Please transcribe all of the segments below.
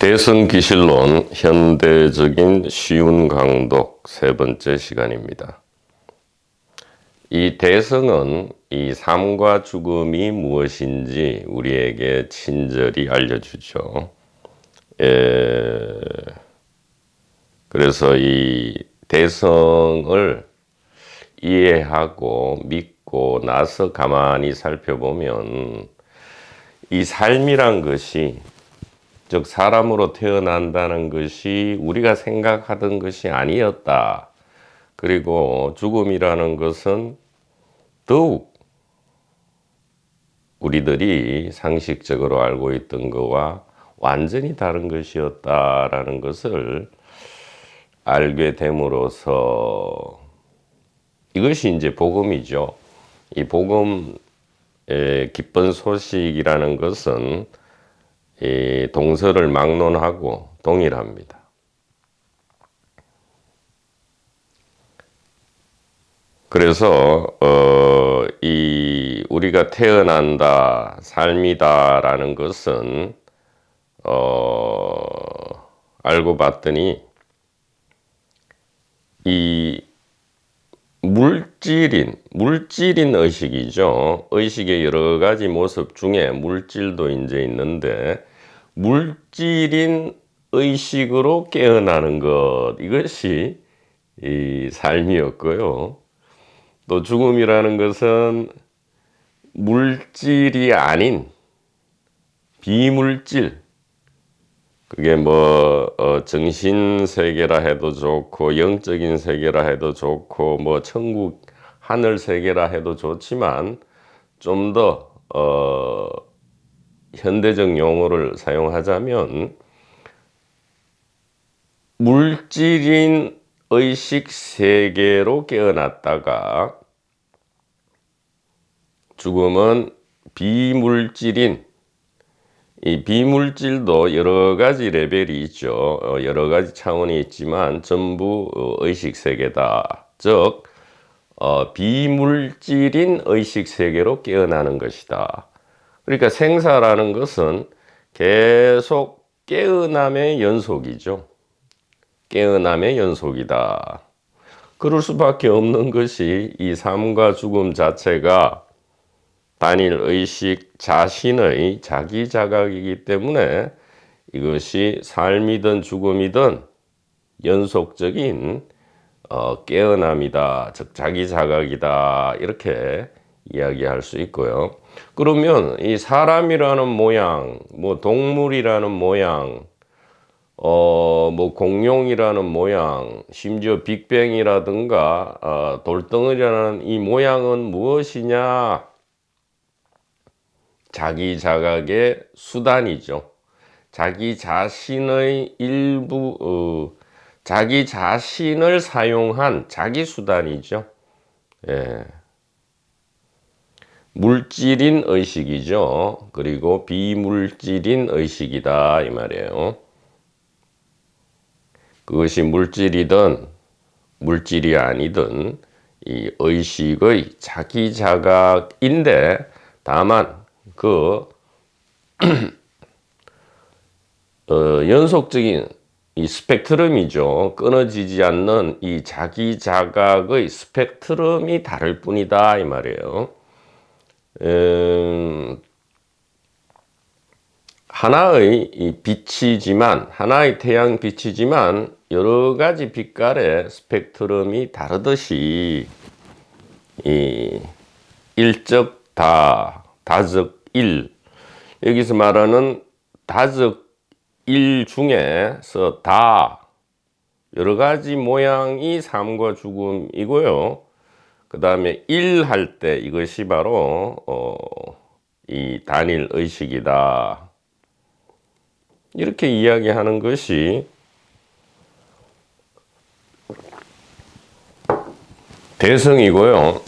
대성기실론 현대적인 쉬운 강독 세 번째 시간입니다. 이 대성은 이 삶과 죽음이 무엇인지 우리에게 친절히 알려주죠. 그래서 이 대성을 이해하고 믿고 나서 가만히 살펴보면 이 삶이란 것이, 즉 사람으로 태어난다는 것이 우리가 생각하던 것이 아니었다. 그리고 죽음이라는 것은 더욱 우리들이 상식적으로 알고 있던 것과 완전히 다른 것이었다라는 것을 알게 됨으로써 이것이 이제 복음이죠. 이 복음의 기쁜 소식이라는 것은 이 동서를 막론하고 동일합니다. 그래서 이 우리가 태어난다, 삶이다라는 것은 알고 봤더니 이 물질인 의식이죠. 의식의 여러 가지 모습 중에 물질도 이제 있는데, 물질인 의식으로 깨어나는 것, 이것이 이 삶이었고요. 또 죽음이라는 것은 물질이 아닌 비물질, 그게 정신 세계라 해도 좋고 영적인 세계라 해도 좋고 천국 하늘 세계라 해도 좋지만, 좀 더 현대적 용어를 사용하자면 물질인 의식 세계로 깨어났다가 죽음은 비물질인, 이 비물질도 여러 가지 레벨이 있죠. 여러 가지 차원이 있지만 전부 의식 세계다. 즉 비물질인 의식 세계로 깨어나는 것이다. 그러니까 생사라는 것은 계속 깨어남의 연속이죠. 깨어남의 연속이다. 그럴 수밖에 없는 것이 이 삶과 죽음 자체가 단일 의식 자신의 자기 자각이기 때문에 이것이 삶이든 죽음이든 연속적인 깨어남이다, 즉 자기 자각이다, 이렇게 이야기할 수 있고요. 그러면 이 사람이라는 모양, 동물이라는 모양, 공룡이라는 모양, 심지어 빅뱅이라든가 돌덩어리라는 이 모양은 무엇이냐? 자기 자각의 수단이죠. 자기 자신의 일부, 자기 자신을 사용한 자기 수단이죠. 물질인 의식이죠. 그리고 비물질인 의식이다, 이 말이에요. 그것이 물질이든 물질이 아니든 이 의식의 자기 자각인데, 다만 연속적인 이 스펙트럼이죠. 끊어지지 않는 이 자기 자각의 스펙트럼이 다를 뿐이다, 이 말이에요. 하나의 이 빛이지만, 하나의 태양 빛이지만 여러 가지 빛깔의 스펙트럼이 다르듯이 이 일적 다적 일, 여기서 말하는 다적 일 중에서 여러 가지 모양이 삶과 죽음이고요. 그 다음에 일 할 때 이것이 바로 이 단일 의식이다, 이렇게 이야기하는 것이 대성이고요.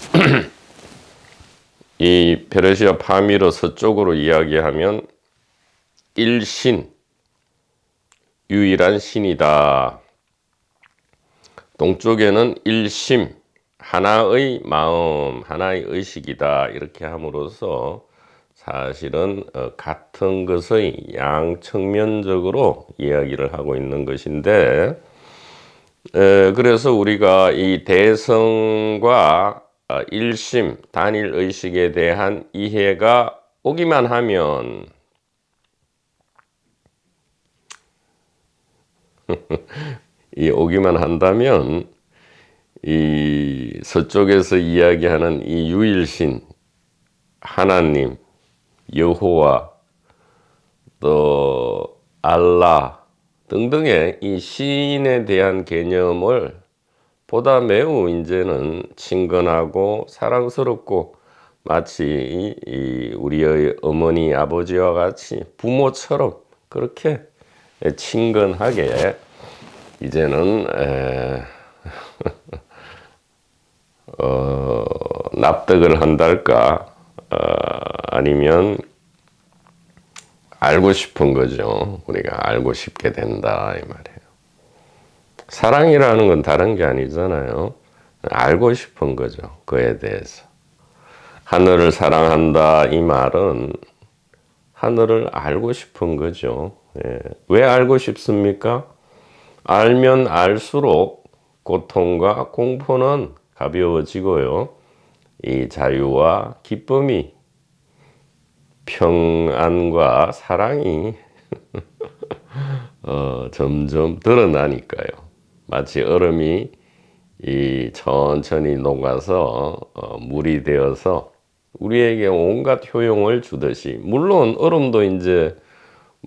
이 페르시아 파미르 서쪽으로 이야기하면 일신, 유일한 신이다. 동쪽에는 일심, 하나의 마음, 하나의 의식이다, 이렇게 함으로써 사실은 같은 것의 양측면적으로 이야기를 하고 있는 것인데, 그래서 우리가 이 대성과 일심, 단일 의식에 대한 이해가 오기만 하면 이 오기만 한다면 이 서쪽에서 이야기하는 이 유일신 하나님, 여호와, 또 알라 등등의 이 신에 대한 개념을 보다 매우 이제는 친근하고 사랑스럽고 마치 우리의 어머니 아버지와 같이 부모처럼 그렇게 친근하게 이제는 납득을 한달까, 아니면 알고 싶은 거죠. 우리가 알고 싶게 된다 이 말이에요. 사랑이라는 건 다른 게 아니잖아요. 알고 싶은 거죠. 그에 대해서. 하늘을 사랑한다 이 말은 하늘을 알고 싶은 거죠. 예. 왜 알고 싶습니까? 알면 알수록 고통과 공포는 가벼워지고요. 이 자유와 기쁨이, 평안과 사랑이 점점 드러나니까요. 마치 얼음이 천천히 녹아서 물이 되어서 우리에게 온갖 효용을 주듯이, 물론 얼음도 이제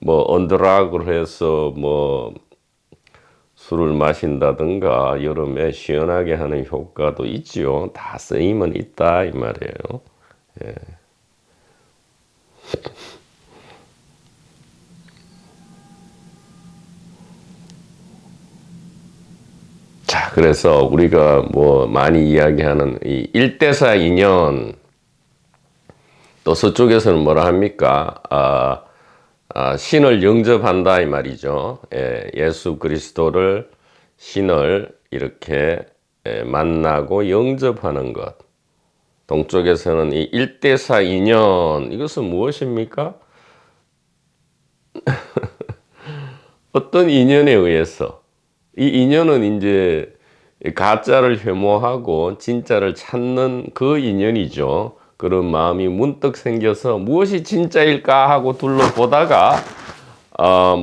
뭐 언드락을 해서 뭐 술을 마신다든가 여름에 시원하게 하는 효과도 있지요. 다 쓰임은 있다 이 말이에요. 예. 자, 그래서 우리가 뭐 많이 이야기하는 이 일대사 인연, 또 서쪽에서는 뭐라 합니까? 신을 영접한다 이 말이죠. 예수 그리스도를, 신을 이렇게 만나고 영접하는 것. 동쪽에서는 이 일대사 인연, 이것은 무엇입니까? 어떤 인연에 의해서, 이 인연은 이제 가짜를 혐오하고 진짜를 찾는 그 인연이죠. 그런 마음이 문득 생겨서 무엇이 진짜일까 하고 둘러보다가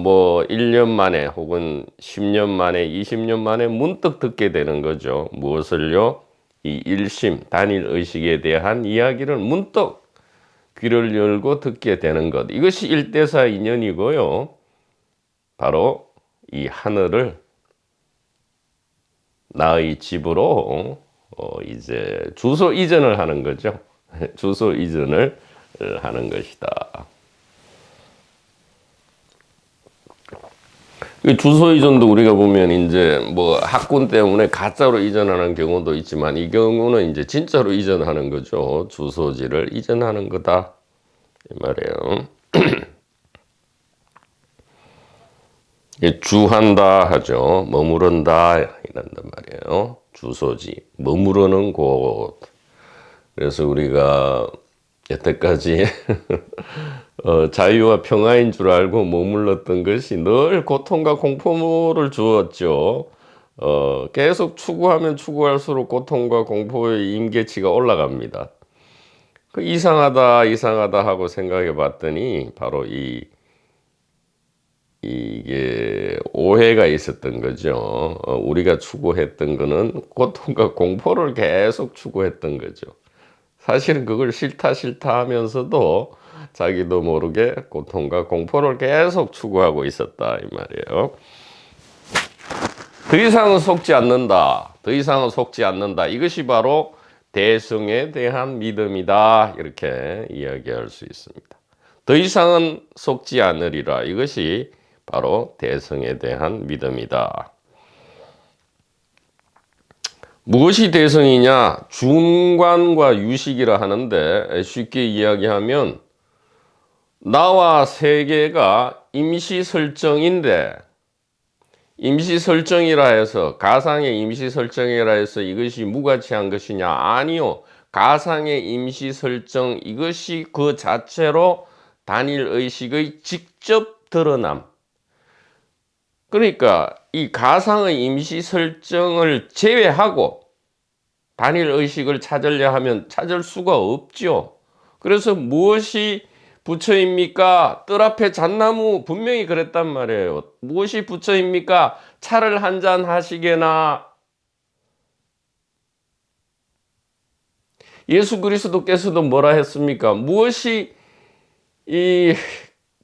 뭐 1년 만에 혹은 10년 만에 20년 만에 문득 듣게 되는 거죠. 무엇을요? 이 일심, 단일 의식에 대한 이야기를 문득 귀를 열고 듣게 되는 것. 이것이 일대사 인연이고요. 바로 이 하늘을 나의 집으로 이제 주소 이전을 하는 거죠. 주소 이전을 하는 것이다. 주소 이전도 우리가 보면 이제 뭐 학군 때문에 가짜로 이전하는 경우도 있지만, 이 경우는 이제 진짜로 이전하는 거죠. 주소지를 이전하는 거다 이 말이에요. 주한다 하죠. 머무른다 이란단 말이에요. 주소지, 머무르는 곳. 그래서 우리가 여태까지 자유와 평화인 줄 알고 머물렀던 것이 늘 고통과 공포를 주었죠. 계속 추구하면 추구할수록 고통과 공포의 임계치가 올라갑니다. 그 이상하다 하고 생각해 봤더니 바로 이게 오해가 있었던 거죠. 우리가 추구했던 거는 고통과 공포를 계속 추구했던 거죠. 사실은 그걸 싫다 하면서도 자기도 모르게 고통과 공포를 계속 추구하고 있었다 이 말이에요. 더 이상은 속지 않는다. 더 이상은 속지 않는다. 이것이 바로 대성에 대한 믿음이다. 이렇게 이야기할 수 있습니다. 더 이상은 속지 않으리라. 이것이 바로 대성에 대한 믿음이다. 무엇이 대성이냐? 중관과 유식이라 하는데, 쉽게 이야기하면 나와 세계가 임시 설정인데, 임시 설정이라 해서, 가상의 임시 설정이라 해서 이것이 무가치한 것이냐? 아니요. 가상의 임시 설정, 이것이 그 자체로 단일 의식의 직접 드러남. 그러니까 이 가상의 임시 설정을 제외하고 단일 의식을 찾으려 하면 찾을 수가 없죠. 그래서 무엇이 부처입니까? 뜰 앞에 잣나무, 분명히 그랬단 말이에요. 무엇이 부처입니까? 차를 한잔 하시게나. 예수 그리스도께서도 뭐라 했습니까? 무엇이 이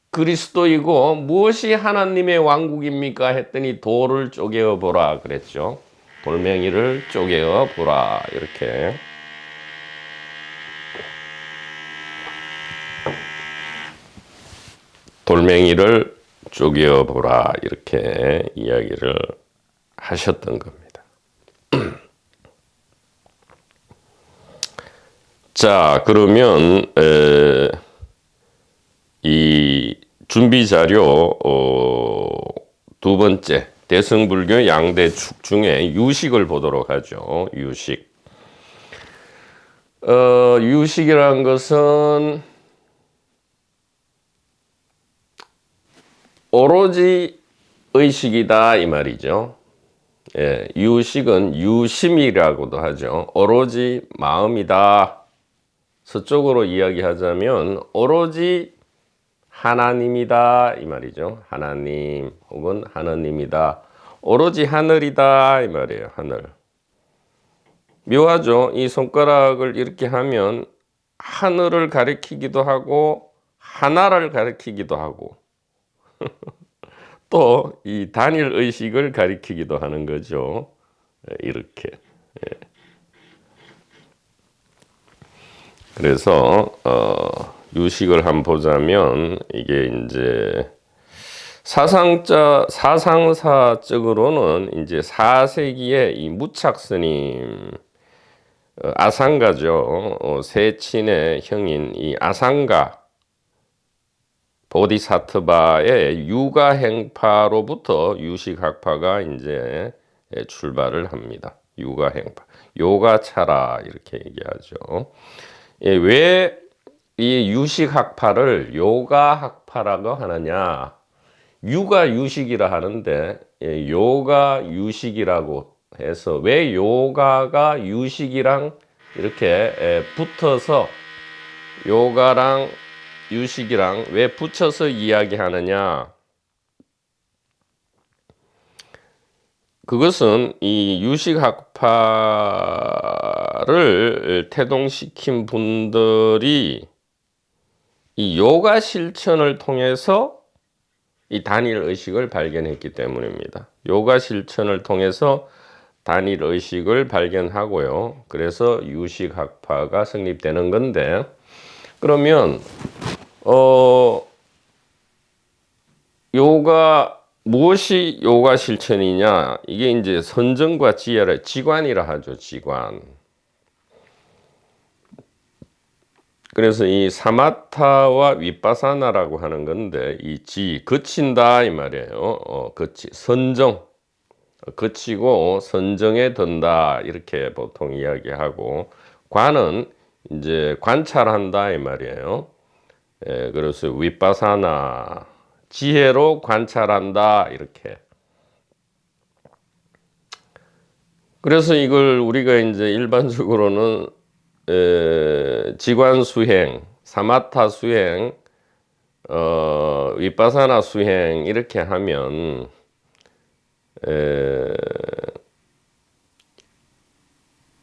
그리스도이고 무엇이 하나님의 왕국입니까? 했더니 돌을 쪼개어 보라 그랬죠. 돌멩이를 쪼개어 보라, 이렇게. 돌멩이를 쪼개어 보라, 이렇게 이야기를 하셨던 겁니다. 자, 그러면 이 준비 자료 두 번째, 대승불교 양대 축 중에 유식을 보도록 하죠. 유식. 유식이라는 것은 오로지 의식이다, 이 말이죠. 예, 유식은 유심이라고도 하죠. 오로지 마음이다. 서쪽으로 이야기하자면 오로지 하나님이다, 이 말이죠. 하나님 혹은 하느님이다. 오로지 하늘이다, 이 말이에요. 하늘. 묘하죠. 이 손가락을 이렇게 하면 하늘을 가리키기도 하고 하나를 가리키기도 하고 또 이 단일 의식을 가리키기도 하는 거죠. 이렇게. 그래서 유식을 한번 보자면 이게 이제 사상사적으로는 이제 4세기에 이 무착 스님, 아상가죠. 세친의 형인 이 아상가 보디사트바의 유가행파로부터 유식학파가 이제 출발을 합니다. 유가행파, 요가차라 이렇게 얘기하죠. 왜 이 유식학파를 요가학파라고 하느냐? 유가 유식이라 하는데 요가 유식이라고 해서 왜 요가가 유식이랑 이렇게 붙어서 요가랑 유식이랑 왜 붙여서 이야기하느냐? 그것은 이 유식학파를 태동시킨 분들이 이 요가 실천을 통해서 이 단일 의식을 발견했기 때문입니다. 요가 실천을 통해서 단일 의식을 발견하고요. 그래서 유식학파가 성립되는 건데, 그러면 무엇이 요가 실천이냐? 이게 이제 선정과 지혜를 지관이라 하죠. 지관. 그래서 이 사마타와 위파사나라고 하는 건데, 이 그친다 이 말이에요. 선정, 그치고 선정에 든다, 이렇게 보통 이야기하고, 관은 이제 관찰한다 이 말이에요. 그래서 위파사나, 지혜로 관찰한다, 이렇게. 그래서 이걸 우리가 이제 일반적으로는 지관 수행, 사마타 수행, 위파사나 수행 이렇게 하면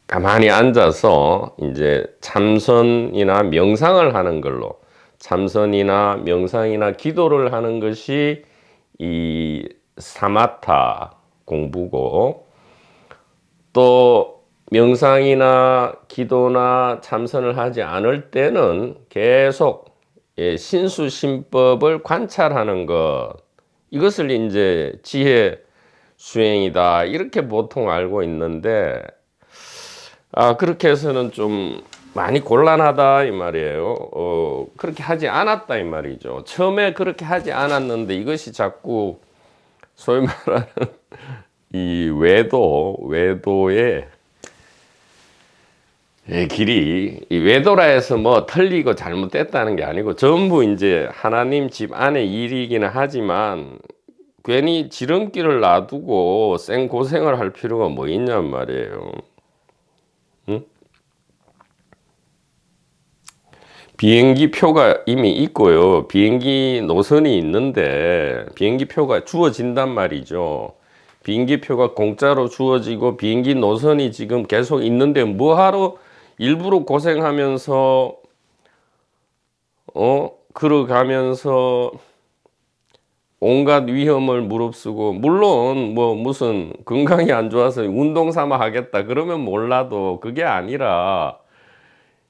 가만히 앉아서 이제 참선이나 명상을 하는 걸로, 참선이나 명상이나 기도를 하는 것이 이 사마타 공부고, 또 명상이나 기도나 참선을 하지 않을 때는 계속 신수심법을 관찰하는 것, 이것을 이제 지혜 수행이다, 이렇게 보통 알고 있는데, 그렇게 해서는 좀 많이 곤란하다 이 말이에요. 그렇게 하지 않았다 이 말이죠. 처음에 그렇게 하지 않았는데 이것이 자꾸 소위 말하는 이 외도의 길이 이 외도라에서 뭐 틀리고 잘못됐다는 게 아니고 전부 이제 하나님 집 안의 일이기는 하지만 괜히 지름길을 놔두고 생 고생을 할 필요가 뭐 있냔 말이에요. 응? 비행기 표가 이미 있고요. 비행기 노선이 있는데 비행기 표가 주어진단 말이죠. 비행기 표가 공짜로 주어지고 비행기 노선이 지금 계속 있는데 뭐하러 일부러 고생하면서 걸어가면서 온갖 위험을 무릅쓰고, 물론 뭐 무슨 건강이 안 좋아서 운동 삼아 하겠다 그러면 몰라도 그게 아니라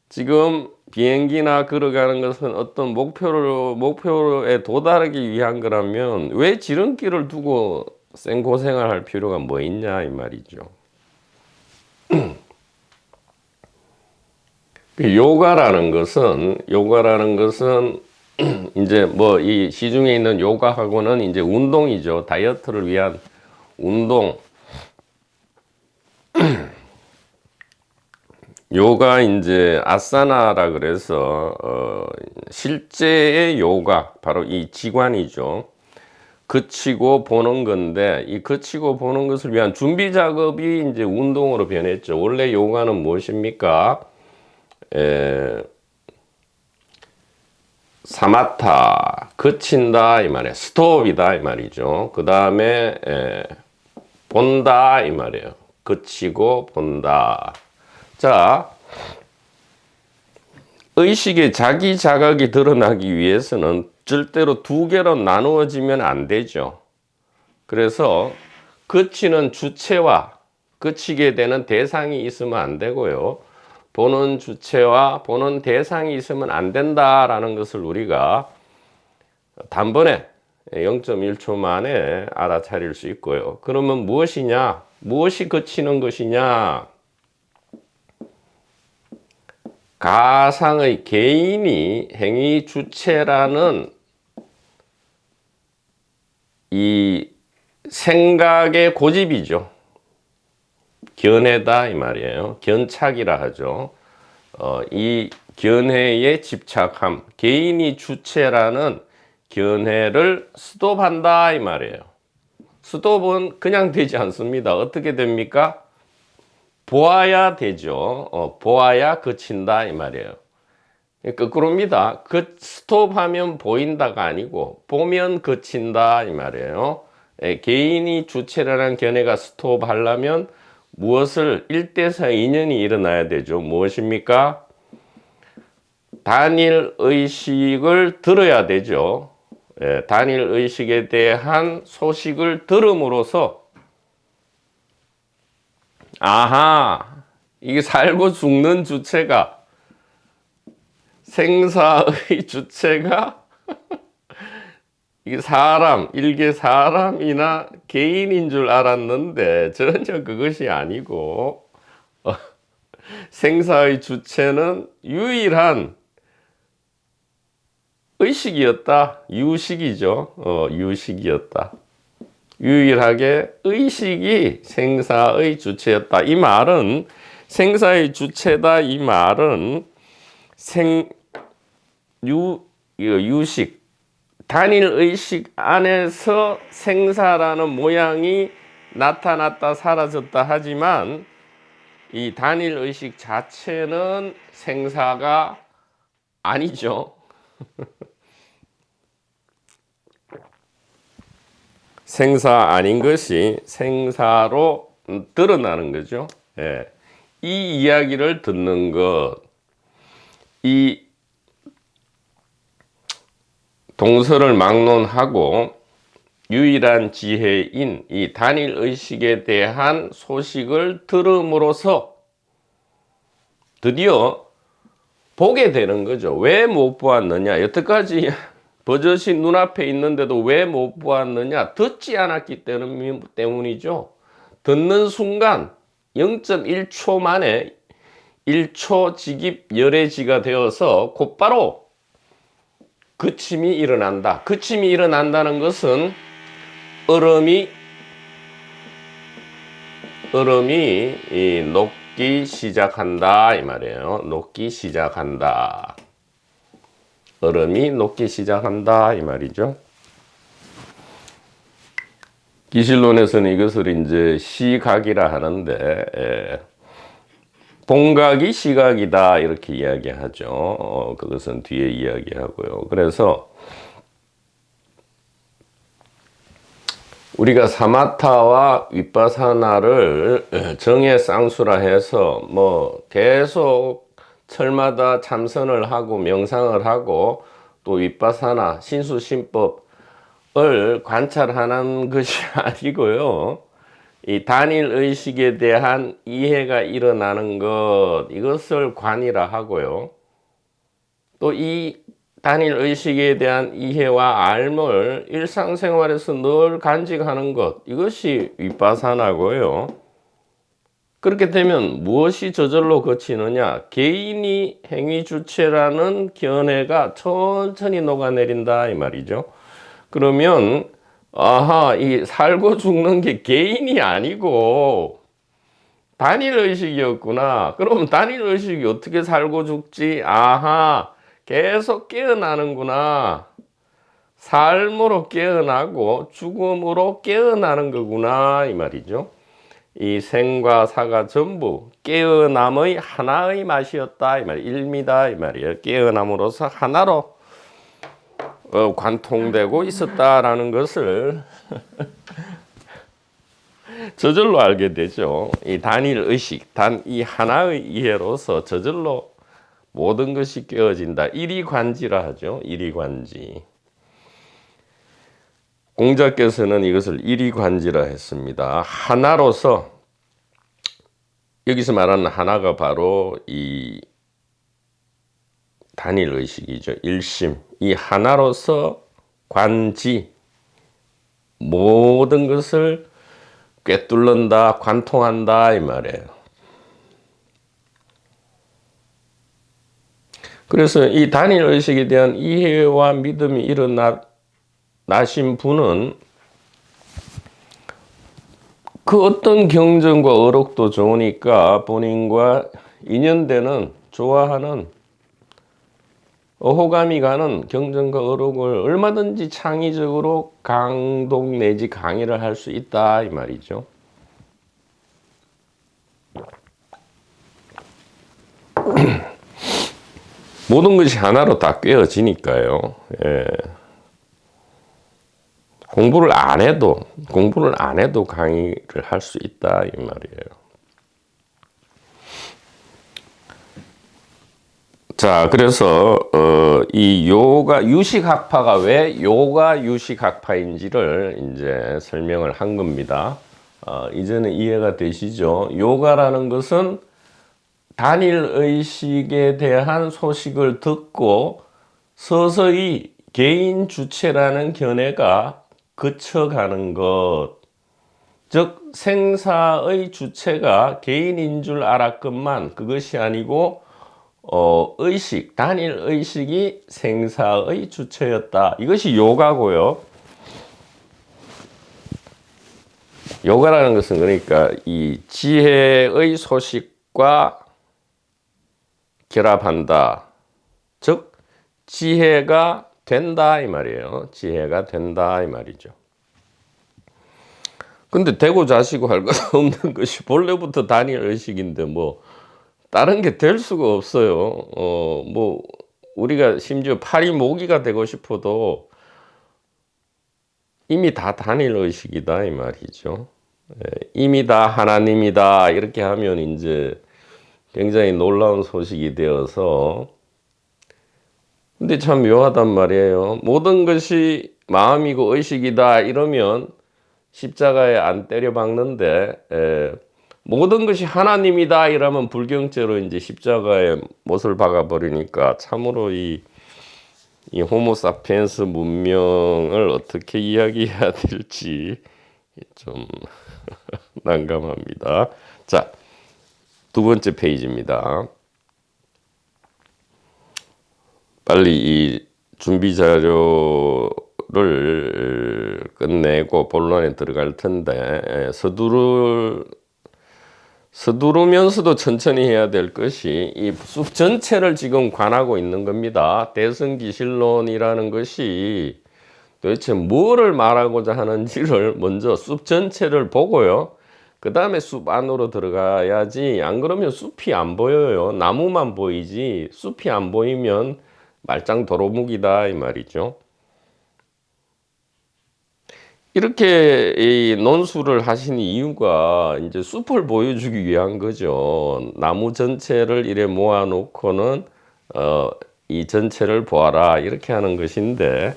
지금 비행기나 걸어가는 것은 어떤 목표에 도달하기 위한 거라면 왜 지름길을 두고 생고생을 할 필요가 뭐 있냐 이 말이죠. 요가라는 것은 이제 뭐 이 시중에 있는 요가하고는 이제 운동이죠. 다이어트를 위한 운동. 요가 이제 아사나라 그래서 실제의 요가 바로 이 지관이죠. 그치고 보는 건데 이 그치고 보는 것을 위한 준비 작업이 이제 운동으로 변했죠. 원래 요가는 무엇입니까? 사마타 그친다 이 말이에요. 스톱이다 이 말이죠. 그 다음에 본다 이 말이에요. 그치고 본다. 자, 의식의 자기 자각이 드러나기 위해서는 절대로 두 개로 나누어지면 안 되죠. 그래서 그치는 주체와 그치게 되는 대상이 있으면 안 되고요. 보는 주체와 보는 대상이 있으면 안 된다라는 것을 우리가 단번에 0.1초 만에 알아차릴 수 있고요. 그러면 무엇이냐? 무엇이 그치는 것이냐? 가상의 개인이 행위 주체라는 이 생각의 고집이죠. 견해다 이 말이에요. 견착이라 하죠. 이 견해에 집착함, 개인이 주체라는 견해를 스톱한다 이 말이에요. 스톱은 그냥 되지 않습니다. 어떻게 됩니까? 보아야 되죠. 보아야 그친다 이 말이에요. 거꾸로입니다. 그 스톱하면 보인다가 아니고 보면 그친다 이 말이에요. 개인이 주체라는 견해가 스톱하려면 무엇을 1대4 인연이 일어나야 되죠. 무엇입니까? 단일 의식을 들어야 되죠. 단일 의식에 대한 소식을 들음으로써 아하, 이게 살고 죽는 주체가 생사의 주체가 이게 일개 사람이나 개인인 줄 알았는데 전혀 그것이 아니고 생사의 주체는 유일한 의식이었다. 유식이죠. 유식이었다. 유일하게 의식이 생사의 주체였다. 이 말은 생사의 주체다. 이 말은 유식 단일 의식 안에서 생사라는 모양이 나타났다 사라졌다 하지만 이 단일 의식 자체는 생사가 아니죠. 생사 아닌 것이 생사로 드러나는 거죠. 이 이야기를 듣는 것, 이 동서를 막론하고 유일한 지혜인 이 단일 의식에 대한 소식을 들음으로써 드디어 보게 되는 거죠. 왜 못 보았느냐? 여태까지 버젓이 눈앞에 있는데도 왜 못 보았느냐? 듣지 않았기 때문이죠. 듣는 순간 0.1초 만에 1초 직입 열애지가 되어서 곧바로 그침이 일어난다. 그침이 일어난다는 것은 얼음이 녹기 녹기 시작한다 이 말이에요. 녹기 시작한다. 얼음이 녹기 시작한다 이 말이죠. 기실론에서는 이것을 이제 시각이라 하는데, 동각이 시각이다 이렇게 이야기하죠. 그것은 뒤에 이야기하고요. 그래서 우리가 사마타와 윗바사나를 정의 쌍수라 해서 뭐 계속 철마다 참선을 하고 명상을 하고 또 윗바사나 신수신법을 관찰하는 것이 아니고요. 이 단일 의식에 대한 이해가 일어나는 것, 이것을 관이라 하고요. 또 이 단일 의식에 대한 이해와 알을 일상생활에서 늘 간직하는 것, 이것이 윗바사나고요. 그렇게 되면 무엇이 저절로 거치느냐? 개인이 행위 주체라는 견해가 천천히 녹아내린다 이 말이죠. 그러면 아하, 이 살고 죽는 게 개인이 아니고 단일 의식이었구나. 그럼 단일 의식이 어떻게 살고 죽지? 아하, 계속 깨어나는구나. 삶으로 깨어나고 죽음으로 깨어나는 거구나 이 말이죠. 이 생과 사가 전부 깨어남의 하나의 맛이었다 이 말이에요. 일미다 이 말이에요. 깨어남으로서 하나로 관통되고 있었다라는 것을 저절로 알게 되죠. 이 단일 의식, 단 이 하나의 이해로서 저절로 모든 것이 깨어진다. 일이관지라 하죠. 일이관지. 공자께서는 이것을 일이관지라 했습니다. 하나로서, 여기서 말하는 하나가 바로 이 단일 의식이죠. 일심. 이 하나로서 관지, 모든 것을 꿰뚫는다, 관통한다 이 말이에요. 그래서 이 단일 의식에 대한 이해와 믿음이 일어나신 분은 그 어떤 경전과 어록도 좋으니까 본인과 인연되는, 좋아하는, 호감이 가는 경전과 어록을 얼마든지 창의적으로 강독 내지 강의를 할 수 있다 이 말이죠. 모든 것이 하나로 다 꿰어지니까요. 예. 공부를 안 해도 강의를 할 수 있다 이 말이에요. 자, 그래서 이 요가 유식학파가 왜 요가 유식학파인지를 이제 설명을 한 겁니다. 이제는 이해가 되시죠? 요가라는 것은 단일 의식에 대한 소식을 듣고 서서히 개인 주체라는 견해가 그쳐가는 것, 즉 생사의 주체가 개인인 줄 알았건만 그것이 아니고 의식, 단일 의식이 생사의 주체였다. 이것이 요가고요. 요가라는 것은 그러니까 이 지혜의 소식과 결합한다. 즉 지혜가 된다 이 말이에요. 지혜가 된다 이 말이죠. 근데 되고 자시고 할 것 없는 것이 본래부터 단일 의식인데 뭐 다른 게 될 수가 없어요. 뭐 우리가 심지어 파리 모기가 되고 싶어도 이미 다 단일 의식이다 이 말이죠. 이미 다 하나님이다 이렇게 하면 이제 굉장히 놀라운 소식이 되어서, 근데 참 묘하단 말이에요. 모든 것이 마음이고 의식이다 이러면 십자가에 안 때려 박는데, 모든 것이 하나님이다 이러면 불경죄로 이제 십자가에 못을 박아 버리니까 참으로 이 호모사피엔스 문명을 어떻게 이야기해야 될지 좀 난감합니다. 자, 두 번째 페이지입니다. 빨리 이 준비 자료를 끝내고 본론에 들어갈 텐데, 서두르면서도 천천히 해야 될 것이 이 숲 전체를 지금 관하고 있는 겁니다. 대성기실론이라는 것이 도대체 뭐를 말하고자 하는지를 먼저 숲 전체를 보고요. 그 다음에 숲 안으로 들어가야지, 안 그러면 숲이 안 보여요. 나무만 보이지 숲이 안 보이면 말짱 도루묵이다 이 말이죠. 이렇게 이 논술을 하신 이유가 이제 숲을 보여주기 위한 거죠. 나무 전체를 이래 모아 놓고는 이 전체를 보아라 이렇게 하는 것인데,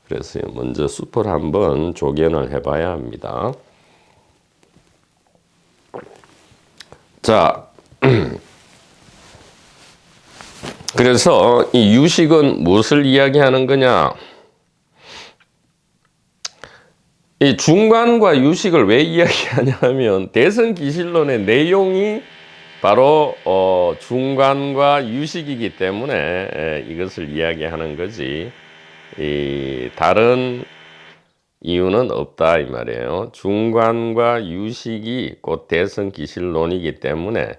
그래서 먼저 숲을 한번 조견을 해봐야 합니다. 자, 그래서 이 유식은 무엇을 이야기하는 거냐? 이 중관과 유식을 왜 이야기하냐 하면 대성기실론의 내용이 바로 중관과 유식이기 때문에 이것을 이야기하는 거지, 이 다른 이유는 없다 이 말이에요. 중관과 유식이 곧 대성기실론이기 때문에.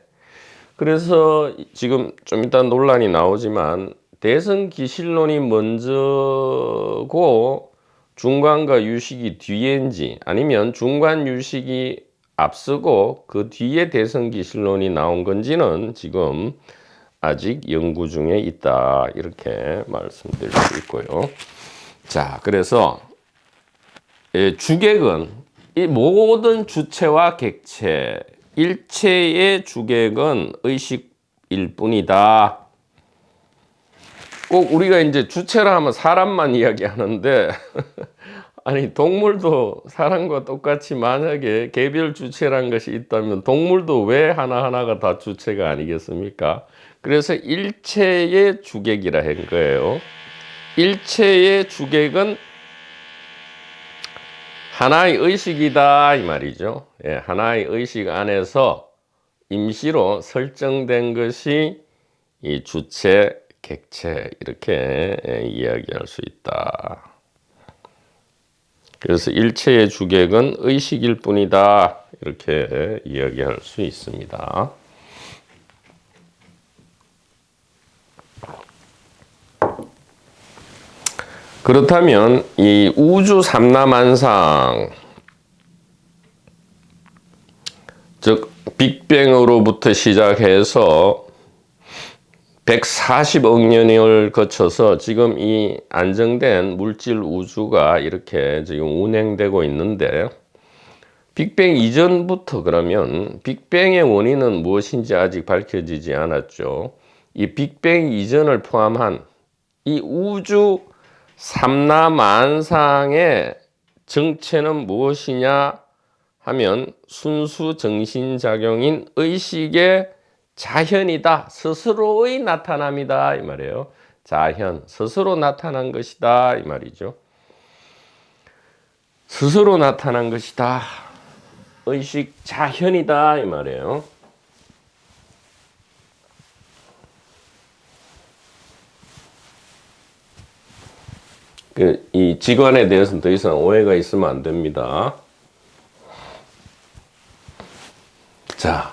그래서 지금 좀 이따 논란이 나오지만 대성기실론이 먼저고 중관과 유식이 뒤인지, 아니면 중관 유식이 앞서고 그 뒤에 대성기실론이 나온 건지는 지금 아직 연구 중에 있다 이렇게 말씀드릴 수 있고요. 자, 그래서 주객은 이 모든 주체와 객체 일체의 주객은 의식일 뿐이다. 꼭 우리가 이제 주체라 하면 사람만 이야기하는데 아니 동물도 사람과 똑같이 만약에 개별 주체란 것이 있다면 동물도 왜 하나하나가 다 주체가 아니겠습니까? 그래서 일체의 주객이라 한 거예요. 일체의 주객은 하나의 의식이다 이 말이죠. 예, 하나의 의식 안에서 임시로 설정된 것이 이 주체, 객체 이렇게 이야기할 수 있다. 그래서 일체의 주객은 의식일 뿐이다 이렇게 이야기할 수 있습니다. 그렇다면 이 우주 삼라만상, 즉 빅뱅으로부터 시작해서 140억 년을 거쳐서 지금 이 안정된 물질 우주가 이렇게 지금 운행되고 있는데, 빅뱅 이전부터 그러면 빅뱅의 원인은 무엇인지 아직 밝혀지지 않았죠. 이 빅뱅 이전을 포함한 이 우주 삼라만상의 정체는 무엇이냐 하면 순수 정신작용인 의식의 자현이다. 스스로의 나타남이다 이 말이에요. 자현, 스스로 나타난 것이다 이 말이죠. 스스로 나타난 것이다. 의식 자현이다 이 말이에요. 이 직관에 대해서는 더 이상 오해가 있으면 안 됩니다. 자,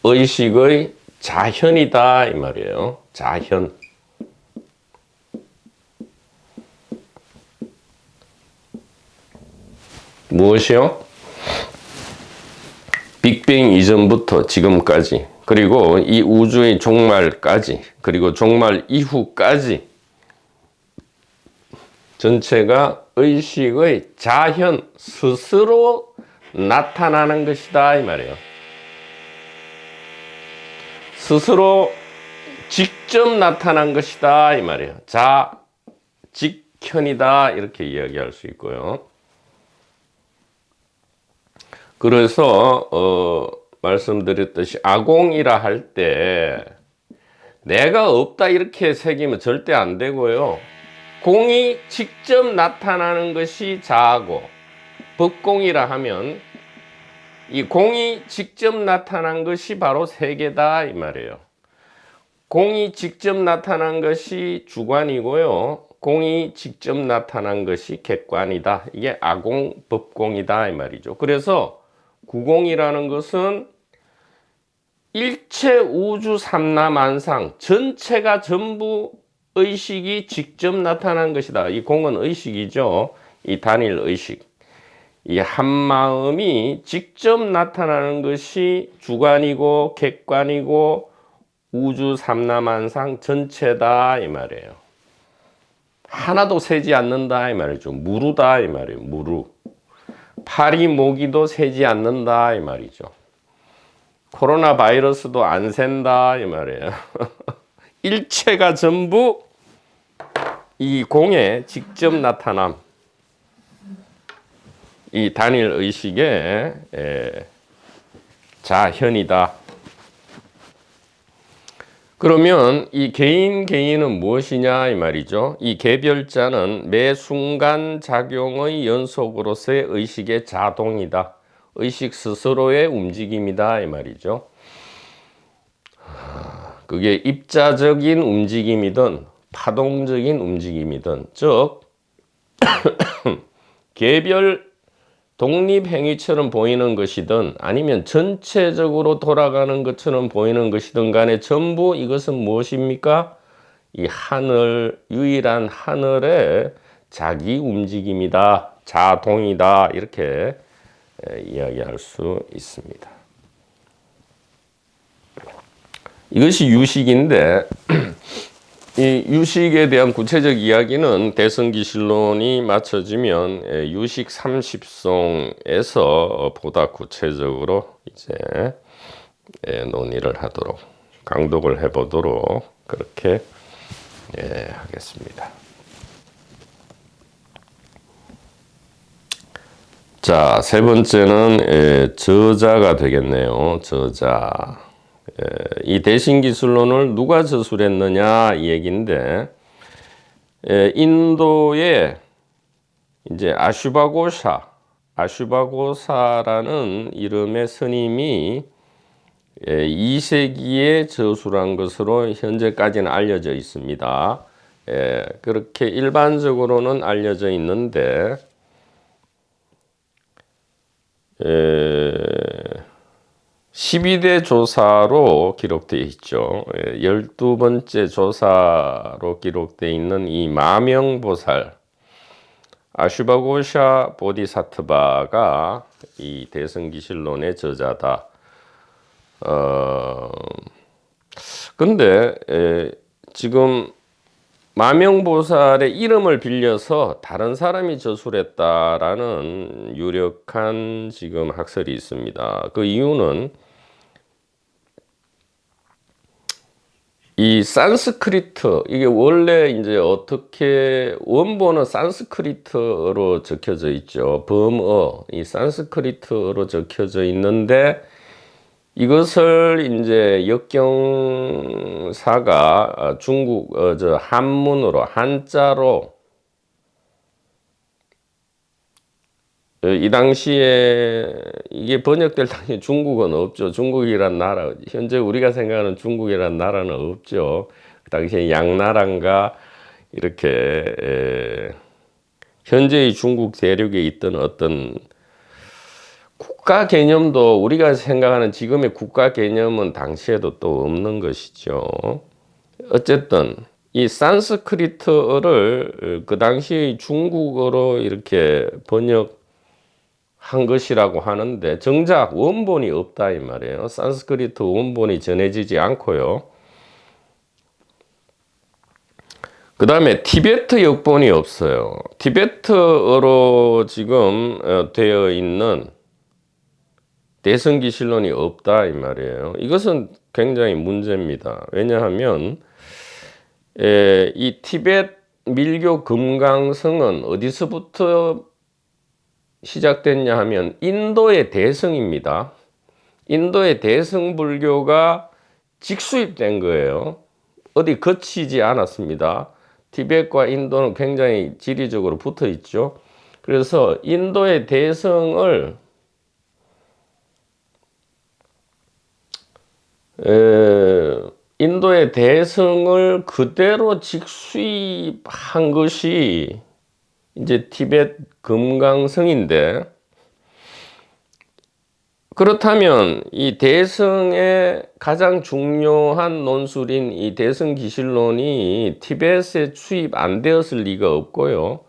의식의 자현이다 이 말이에요. 자현. 무엇이요? 빅뱅 이전부터 지금까지, 그리고 이 우주의 종말까지, 그리고 종말 이후까지 전체가 의식의 자현, 스스로 나타나는 것이다 이 말이에요. 스스로 직접 나타난 것이다 이 말이에요. 직현이다 이렇게 이야기할 수 있고요. 그래서 말씀드렸듯이 아공이라 할 때 내가 없다 이렇게 새기면 절대 안 되고요. 공이 직접 나타나는 것이 자아고, 법공이라 하면 이 공이 직접 나타난 것이 바로 세계다 이 말이에요. 공이 직접 나타난 것이 주관이고요. 공이 직접 나타난 것이 객관이다. 이게 아공, 법공이다 이 말이죠. 그래서 구공이라는 것은 일체 우주 삼라만상 전체가 전부 의식이 직접 나타난 것이다. 이 공은 의식이죠. 이 단일 의식. 이 한마음이 직접 나타나는 것이 주관이고 객관이고 우주 삼라만상 전체다 이 말이에요. 하나도 새지 않는다 이 말이죠. 무루다 이 말이에요. 무루. 파리 모기도 새지 않는다 이 말이죠. 코로나 바이러스도 안 샌다 이 말이에요. 일체가 전부 이 공에 직접 나타남, 이 단일 의식의 자현이다. 그러면 이 개인은 무엇이냐 이 말이죠. 이 개별자는 매 순간 작용의 연속으로서의 의식의 자동이다. 의식 스스로의 움직임이다 이 말이죠. 그게 입자적인 움직임이든 파동적인 움직임이든, 즉 개별 독립행위처럼 보이는 것이든 아니면 전체적으로 돌아가는 것처럼 보이는 것이든 간에 전부 이것은 무엇입니까? 이 하늘, 유일한 하늘의 자기 움직임이다, 자동이다, 이렇게 이야기할 수 있습니다. 이것이 유식인데 이 유식에 대한 구체적 이야기는 대성기실론이 마쳐지면 유식 30송에서 보다 구체적으로 이제 논의를 하도록, 강독을 해보도록 그렇게 하겠습니다. 자, 세 번째는 저자가 되겠네요. 저자. 이 대신기술론을 누가 저술했느냐 이 얘기인데, 인도의 이제 아슈바고사라는 이름의 스님이 2세기에 저술한 것으로 현재까지는 알려져 있습니다. 그렇게 일반적으로는 알려져 있는데 12대 조사로 기록되어 있죠. 12번째 조사로 기록되어 있는 이 마명보살 아슈바고샤 보디사트바가 이 대성기실론의 저자다. 근데 지금 마명보살의 이름을 빌려서 다른 사람이 저술했다라는 유력한 지금 학설이 있습니다. 그 이유는 이 산스크리트, 이게 원래 이제 어떻게, 원본은 산스크리트어로 적혀져 있죠. 범어, 이 산스크리트어로 적혀져 있는데 이것을 이제 역경사가 중국 한문으로, 한자로, 이 당시에 이게 번역될 당시에 중국은 없죠. 중국이란 나라, 현재 우리가 생각하는 중국이란 나라는 없죠. 그 당시에 양나라인가 이렇게 현재의 중국 대륙에 있던 어떤 국가 개념도, 우리가 생각하는 지금의 국가 개념은 당시에도 또 없는 것이죠. 어쨌든 이 산스크리트어를 그 당시의 중국어로 이렇게 번역한 것이라고 하는데 정작 원본이 없다 이 말이에요. 산스크리트 원본이 전해지지 않고요. 그 다음에 티베트 역본이 없어요. 티베트어로 지금 되어 있는 대성기실론이 없다 이 말이에요. 이것은 굉장히 문제입니다. 왜냐하면 이 티베트 밀교 금강성은 어디서부터 시작됐냐 하면 인도의 대성입니다. 인도의 대성불교가 직수입된 거예요. 어디 거치지 않았습니다. 티베트과 인도는 굉장히 지리적으로 붙어 있죠. 그래서 인도의 대성을 인도의 대성을 그대로 직수입한 것이 이제 티베트 금강성인데, 그렇다면 이 대승의 가장 중요한 논술인 이 대승기실론이 티벳에 수입 안 되었을 리가 없고요.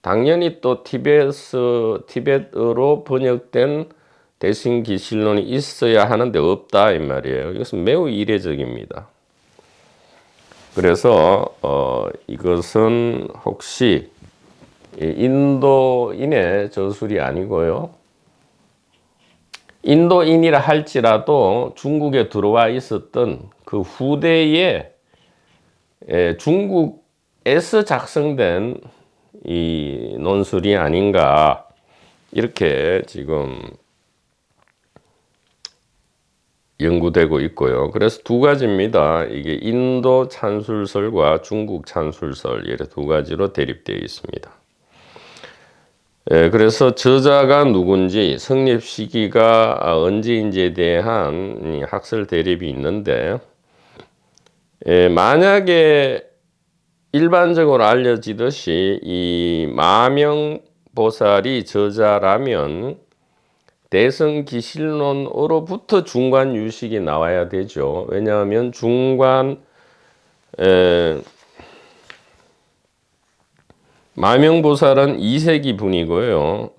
당연히 또 티벳어로 번역된 대승기실론이 있어야 하는데 없다 이 말이에요. 이것은 매우 이례적입니다. 그래서 이것은 혹시 인도인의 저술이 아니고요. 인도인이라 할지라도 중국에 들어와 있었던 그 후대에 중국에서 작성된 이 논술이 아닌가 이렇게 지금 연구되고 있고요. 그래서 두 가지입니다. 이게 인도 찬술설과 중국 찬술설 이렇게 두 가지로 대립되어 있습니다. 그래서 저자가 누군지 성립 시기가 언제인지에 대한 학설 대립이 있는데 만약에 일반적으로 알려지듯이 이 마명보살이 저자라면 대승기실론으로부터 중관 유식이 나와야 되죠. 왜냐하면 마명보살은 2세기 분이고요.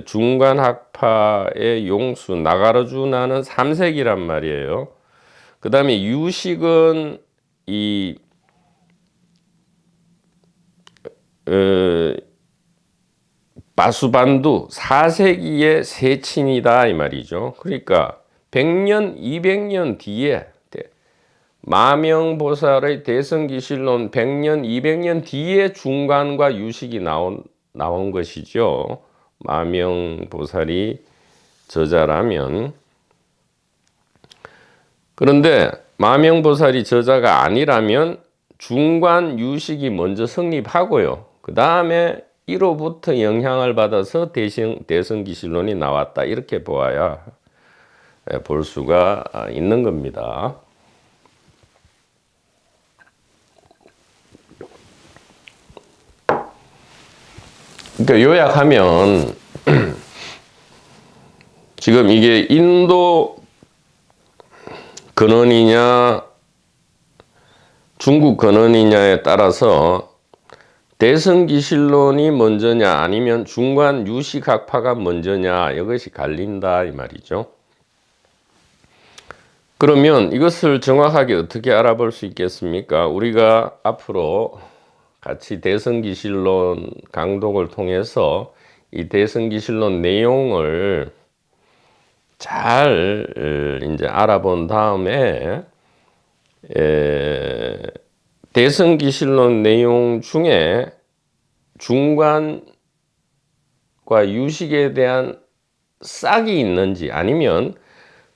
중간학파의 용수 나가르주나는 3세기란 말이에요. 그 다음에 유식은 이 바수반두 4세기의 세친이다 이 말이죠. 그러니까 100년, 200년 뒤에 마명보살의 대승기실론 100년, 200년 뒤에 중간과 유식이 나온 것이죠. 마명보살이 저자라면. 그런데 마명보살이 저자가 아니라면 중간 유식이 먼저 성립하고요. 그 다음에 이로부터 영향을 받아서 대승기실론이 나왔다. 이렇게 보아야 볼 수가 있는 겁니다. 그러니까 요약하면 지금 이게 인도 근원이냐 중국 근원이냐에 따라서 대승기실론이 먼저냐 아니면 중간 유식학파가 먼저냐 이것이 갈린다 이 말이죠. 그러면 이것을 정확하게 어떻게 알아볼 수 있겠습니까? 우리가 앞으로 같이 대승기실론 강독을 통해서 이 대승기실론 내용을 잘 이제 알아본 다음에 대승기실론 내용 중에 중간과 유식에 대한 싹이 있는지 아니면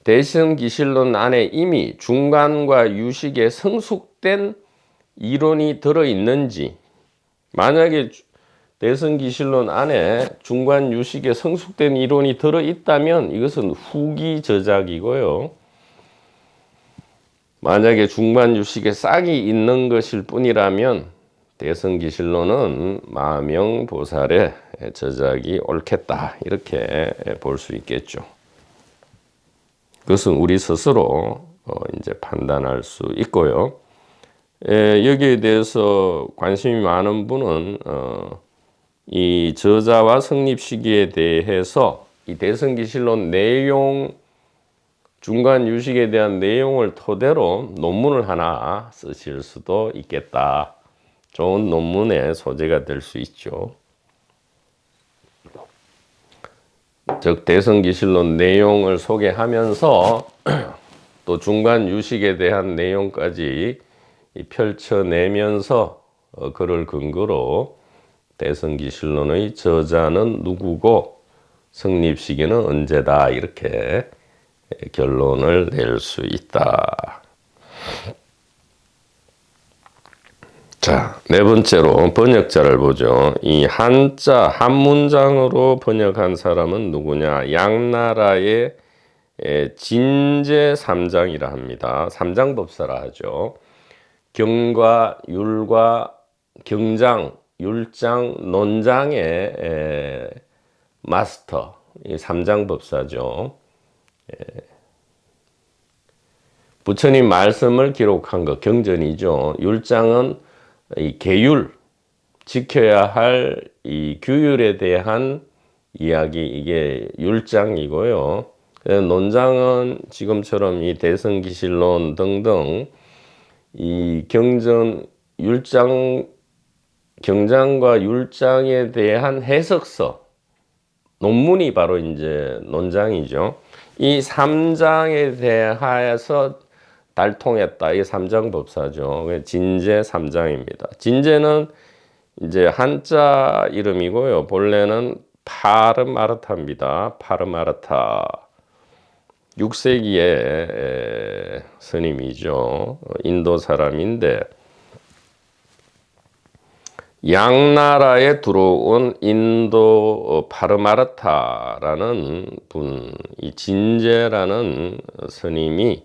대승기실론 안에 이미 중간과 유식에 성숙된 이론이 들어있는지 만약에 대승기실론 안에 중간 유식에 성숙된 이론이 들어있다면 이것은 후기 저작이고요. 만약에 중간 유식에 싹이 있는 것일 뿐이라면 대승기실론은 마명보살의 저작이 옳겠다 이렇게 볼 수 있겠죠. 그것은 우리 스스로 이제 판단할 수 있고요. 여기에 대해서 관심이 많은 분은 이 저자와 성립 시기에 대해서 이 대승기실론 내용 중간 유식에 대한 내용을 토대로 논문을 하나 쓰실 수도 있겠다. 좋은 논문의 소재가 될 수 있죠. 즉 대승기실론 내용을 소개하면서 또 중간 유식에 대한 내용까지 펼쳐내면서 그를 근거로 대승기실론의 저자는 누구고 성립 시기는 언제다 이렇게 결론을 낼 수 있다. 자, 네 번째로 번역자를 보죠. 이 한자 한 문장으로 번역한 사람은 누구냐? 양나라의 진제 삼장이라 합니다. 삼장법사라 하죠. 경과 율과 경장, 율장, 논장의 마스터, 이 삼장법사죠. 부처님 말씀을 기록한 것, 경전이죠. 율장은 이 계율, 지켜야 할 이 규율에 대한 이야기, 이게 율장이고요. 논장은 지금처럼 이 대승기실론 등등 이 경장과 율장에 대한 해석서, 논문이 바로 이제 논장이죠. 이 3장에 대하여서 달통했다. 이게 3장 법사죠. 진제 3장입니다. 진제는 이제 한자 이름이고요. 본래는 파르마르타입니다. 파르마르타. 6세기의 스님이죠. 인도 사람인데 양나라에 들어온 인도 파르마르타라는 분, 이 진제라는 스님이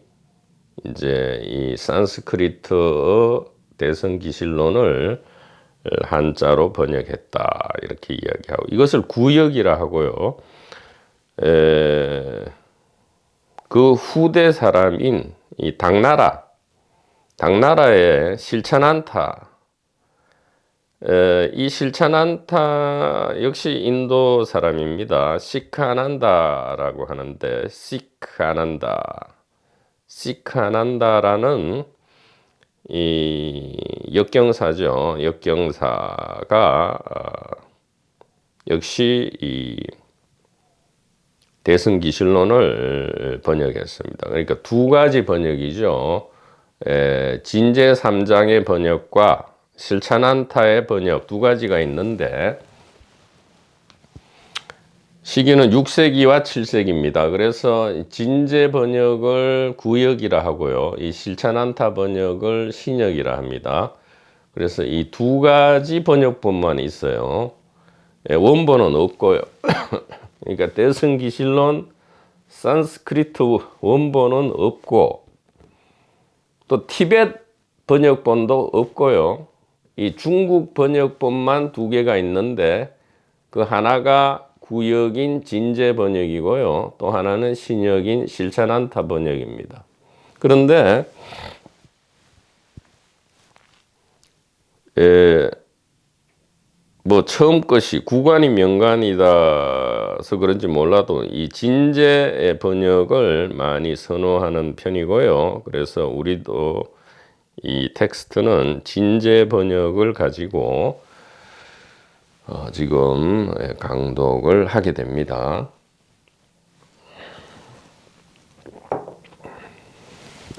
이제 이 산스크리트의 대성기실론을 한자로 번역했다 이렇게 이야기하고, 이것을 구역이라 하고요. 그 후대 사람인 이 당나라의 실차난타, 이 실차난타 역시 인도 사람입니다. 시카난다라고 하는데, 시카난다라는 이 역경사죠. 역경사가 역시 이 대승기실론을 번역했습니다. 그러니까 두 가지 번역이죠. 진제 3장의 번역과 실차난타의 번역 두 가지가 있는데, 시기는 6세기와 7세기입니다. 그래서 진제 번역을 구역이라 하고요. 이 실차난타 번역을 신역이라 합니다. 그래서 이 두 가지 번역본만 있어요. 원본은 없고요. 그러니까 대승기실론 산스크리트 원본은 없고, 또 티벳 번역본도 없고요. 이 중국 번역본만 두 개가 있는데, 그 하나가 구역인 진제 번역이고요. 또 하나는 신역인 실차난타 번역입니다. 그런데 뭐 처음 것이 구관이 명관이다서 그런지 몰라도 이 진제의 번역을 많이 선호하는 편이고요. 그래서 우리도 이 텍스트는 진제 번역을 가지고 지금 강독을 하게 됩니다.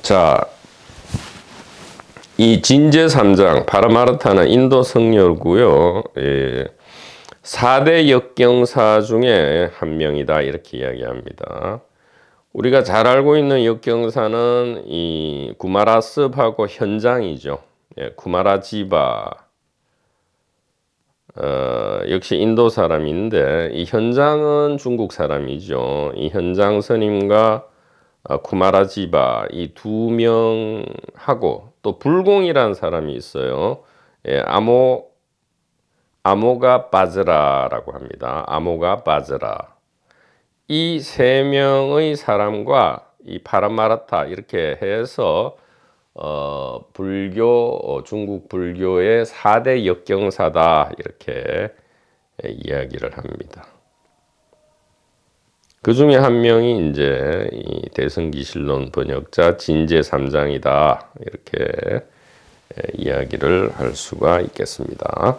자, 이 진제 3장 파라마르타는 인도 성렬고요. 4대 역경사 중에 한 명이다 이렇게 이야기합니다. 우리가 잘 알고 있는 역경사는 이 구마라습하고 현장이죠. 구마라지바. 역시 인도 사람인데, 이 현장은 중국 사람이죠. 이 현장 스님과 쿠마라지바 이 두 명하고 또 불공이라는 사람이 있어요. 아모가 바즈라라고 합니다. 아모가 바즈라. 이 세 명의 사람과 이 파라마라타 이렇게 해서 중국 불교의 4대 역경사다 이렇게 이야기를 합니다. 그 중에 한 명이 이제 이 대승기실론 번역자 진제 3장이다 이렇게 이야기를 할 수가 있겠습니다.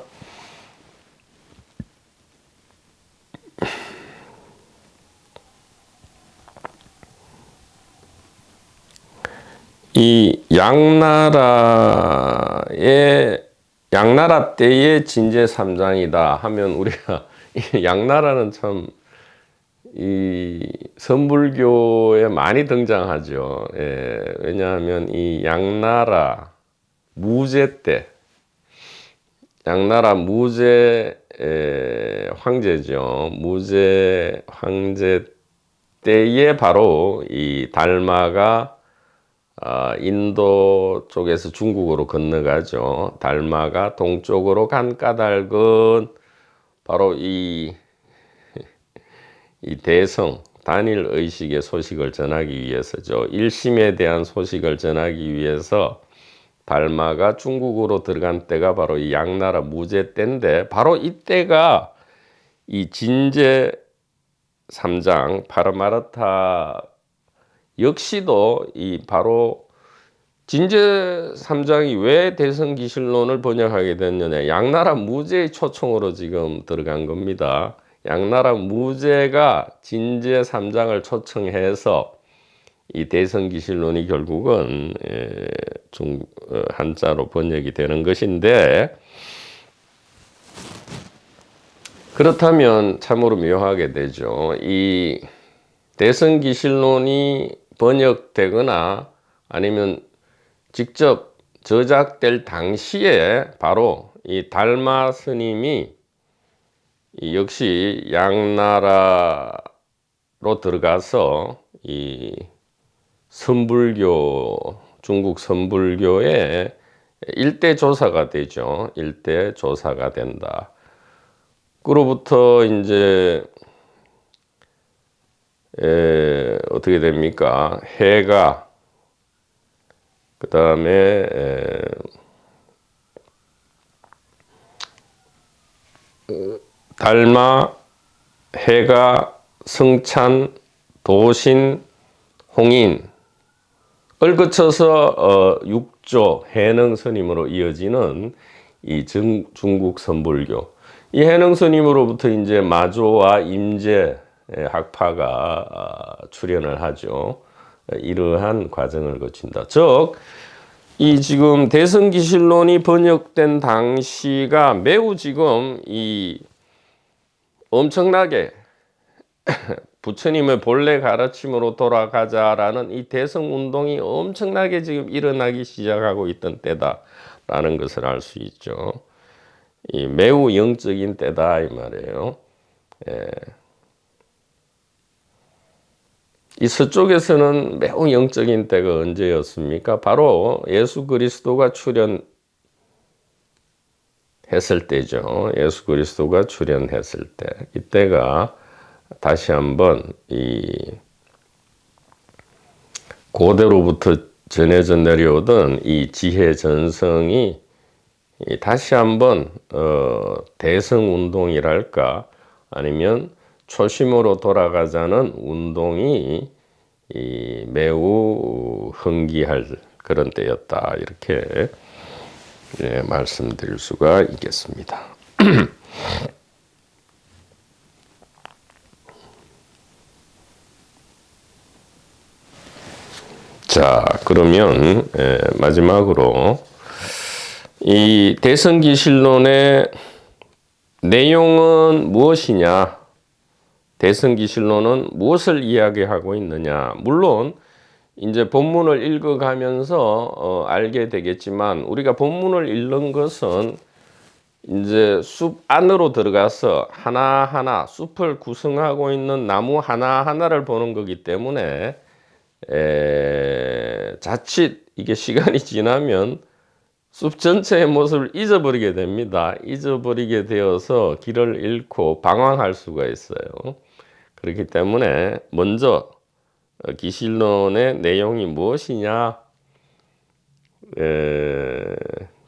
이 양나라 때의 진제 3장이다 하면, 우리가 양나라는 참 이 선불교에 많이 등장하죠. 왜냐하면 이 양나라 무제 때, 양나라 무제 황제죠. 무제 황제 때에 바로 이 달마가 인도 쪽에서 중국으로 건너가죠. 달마가 동쪽으로 간 까닭은 바로 이 단일 의식의 소식을 전하기 위해서죠. 1심에 대한 소식을 전하기 위해서 달마가 중국으로 들어간 때가 바로 이 양나라 무제 때인데, 바로 이때가 이 진제 3장 파르마르타 역시도 이 바로 진제 3장이 왜 대성기실론을 번역하게 됐느냐, 양나라 무제의 초청으로 지금 들어간 겁니다. 양나라 무제가 진제 3장을 초청해서 이 대성기실론이 결국은 한자로 번역이 되는 것인데, 그렇다면 참으로 묘하게 되죠. 이 대성기실론이 번역되거나 아니면 직접 저작될 당시에 바로 이 달마 스님이 역시 양나라로 들어가서 이 선불교, 중국 선불교의 일대 조사가 되죠. 일대 조사가 된다. 그로부터 이제 어떻게 됩니까? 해가, 그 다음에 달마, 해가, 성찬, 도신, 홍인 을 거쳐서 육조 해능 스님으로 이어지는 이 중국 선불교. 이 해능 스님으로부터 이제 마조와 임제 학파가 출현을 하죠. 이러한 과정을 거친다. 즉, 이 지금 대성기실론이 번역된 당시가 매우 지금 이 엄청나게 부처님의 본래 가르침으로 돌아가자라는 이 대성운동이 엄청나게 지금 일어나기 시작하고 있던 때다라는 것을 알 수 있죠. 이 매우 영적인 때다 이 말이에요. 이 서쪽에서는 매우 영적인 때가 언제였습니까? 바로 예수 그리스도가 출현했을 때죠. 예수 그리스도가 출현했을 때. 이때가 다시 한번 이 고대로부터 전해져 내려오던 이 지혜 전성이 다시 한번 대성운동이랄까, 아니면 초심으로 돌아가자는 운동이 매우 흥기할 그런 때였다, 이렇게 말씀드릴 수가 있겠습니다. 자, 그러면 마지막으로 이 대성기실론의 내용은 무엇이냐, 대성기실론은 무엇을 이야기하고 있느냐. 물론 이제 본문을 읽어가면서 알게 되겠지만, 우리가 본문을 읽는 것은 이제 숲 안으로 들어가서 하나하나 숲을 구성하고 있는 나무 하나하나를 보는 거기 때문에 자칫 이게 시간이 지나면 숲 전체의 모습을 잊어버리게 됩니다. 잊어버리게 되어서 길을 잃고 방황할 수가 있어요. 그렇기 때문에 먼저 기실론의 내용이 무엇이냐,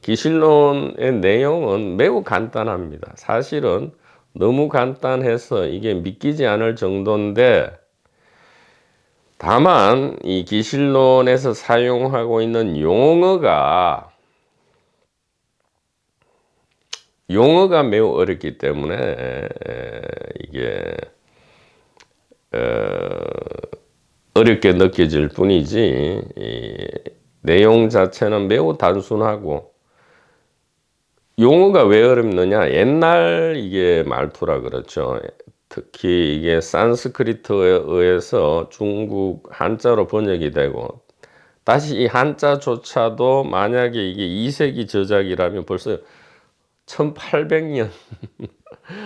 기실론의 내용은 매우 간단합니다. 사실은 너무 간단해서 이게 믿기지 않을 정도인데, 다만 이 기실론에서 사용하고 있는 용어가 매우 어렵기 때문에 이게 어렵게 느껴질 뿐이지, 이 내용 자체는 매우 단순하고, 용어가 왜 어렵느냐, 옛날 이게 말투라 그렇죠. 특히 이게 산스크리트에 의해서 중국 한자로 번역이 되고, 다시 이 한자조차도 만약에 이게 2세기 저작이라면 벌써 1800년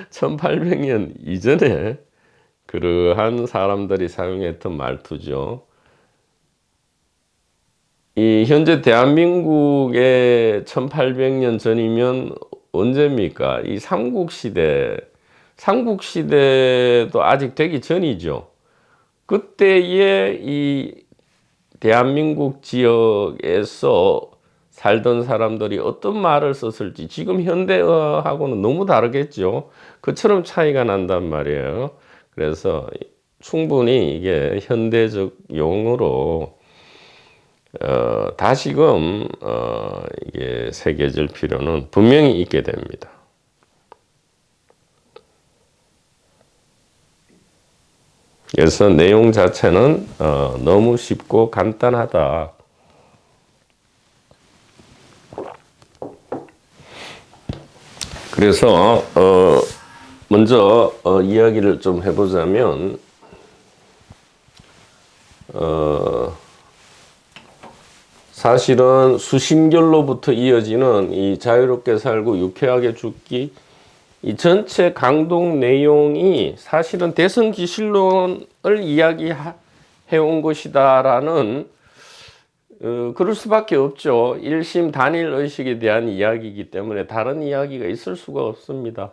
1800년 이전에 그러한 사람들이 사용했던 말투죠. 이 현재 대한민국의 1800년 전이면 언제입니까? 이 삼국시대도 아직 되기 전이죠. 그때의 이 대한민국 지역에서 살던 사람들이 어떤 말을 썼을지 지금 현대어하고는 너무 다르겠죠. 그처럼 차이가 난단 말이에요. 그래서 충분히 이게 현대적 용어로 다시금 이게 새겨질 필요는 분명히 있게 됩니다. 그래서 내용 자체는 너무 쉽고 간단하다. 그래서 먼저 이야기를 좀 해보자면 사실은 수심결로부터 이어지는 이 자유롭게 살고 유쾌하게 죽기, 이 전체 강동 내용이 사실은 대성기실론을 이야기해온 것이다라는 그럴 수밖에 없죠. 일심 단일 의식에 대한 이야기이기 때문에 다른 이야기가 있을 수가 없습니다.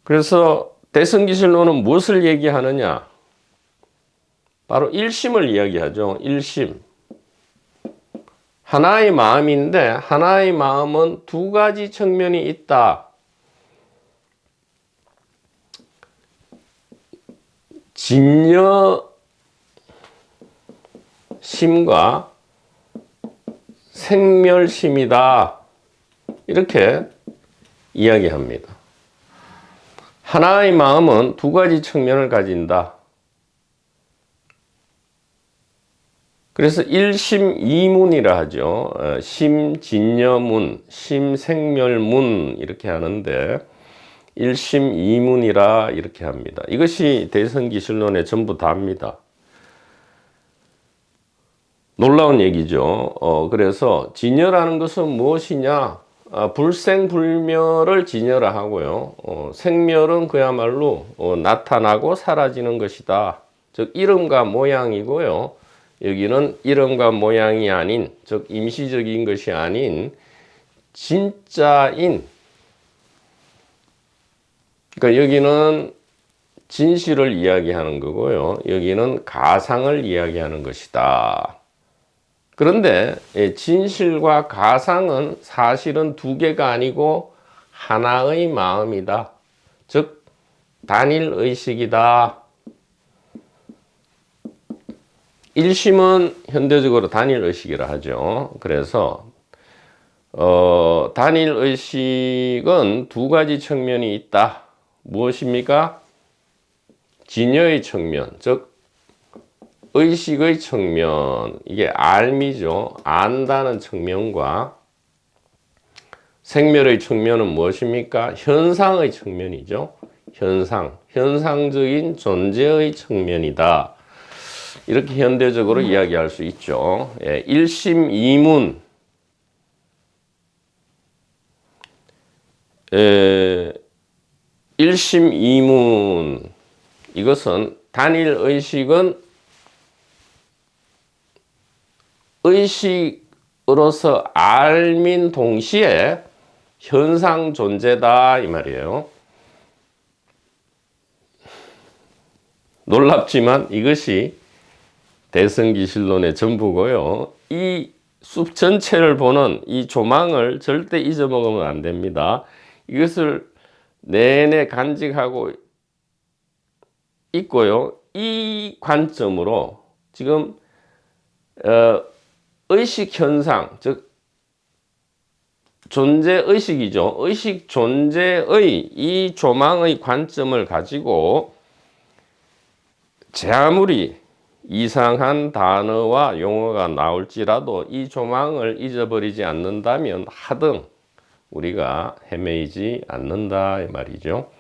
그래서 대성기실론은 무엇을 얘기하느냐? 바로 일심을 이야기하죠. 일심. 하나의 마음인데 하나의 마음은 두 가지 측면이 있다. 진여심과 생멸심이다. 이렇게 이야기합니다. 하나의 마음은 두 가지 측면을 가진다. 그래서 일심이문이라 하죠. 심진여문, 심생멸문 이렇게 하는데 일심이문이라 이렇게 합니다. 이것이 대성기실론의 전부 다입니다. 놀라운 얘기죠. 그래서 진여라는 것은 무엇이냐? 불생불멸을 진여라 하고요. 생멸은 그야말로 나타나고 사라지는 것이다. 즉 이름과 모양이고요. 여기는 이름과 모양이 아닌, 즉 임시적인 것이 아닌 진짜인, 그러니까 여기는 진실을 이야기하는 거고요. 여기는 가상을 이야기하는 것이다. 그런데 진실과 가상은 사실은 두 개가 아니고 하나의 마음이다. 즉 단일 의식이다. 일심은 현대적으로 단일 의식이라 하죠. 그래서 단일 의식은 두 가지 측면이 있다. 무엇입니까? 진여의 측면, 즉 의식의 측면, 이게 알미죠. 안다는 측면과 생멸의 측면은 무엇입니까? 현상의 측면이죠. 현상적인 존재의 측면이다. 이렇게 현대적으로 이야기할 수 있죠. 일심이문, 일심이문, 이것은 단일 의식은 의식으로서 알민 동시에 현상 존재다 이 말이에요. 놀랍지만 이것이 대성기실론의 전부고요. 이 숲 전체를 보는 이 조망을 절대 잊어먹으면 안 됩니다. 이것을 내내 간직하고 있고요. 이 관점으로 지금 의식 현상, 즉 존재 의식이죠. 의식 존재의 이 조망의 관점을 가지고 제 아무리 이상한 단어와 용어가 나올지라도 이 조망을 잊어버리지 않는다면 하등 우리가 헤매이지 않는다 이 말이죠.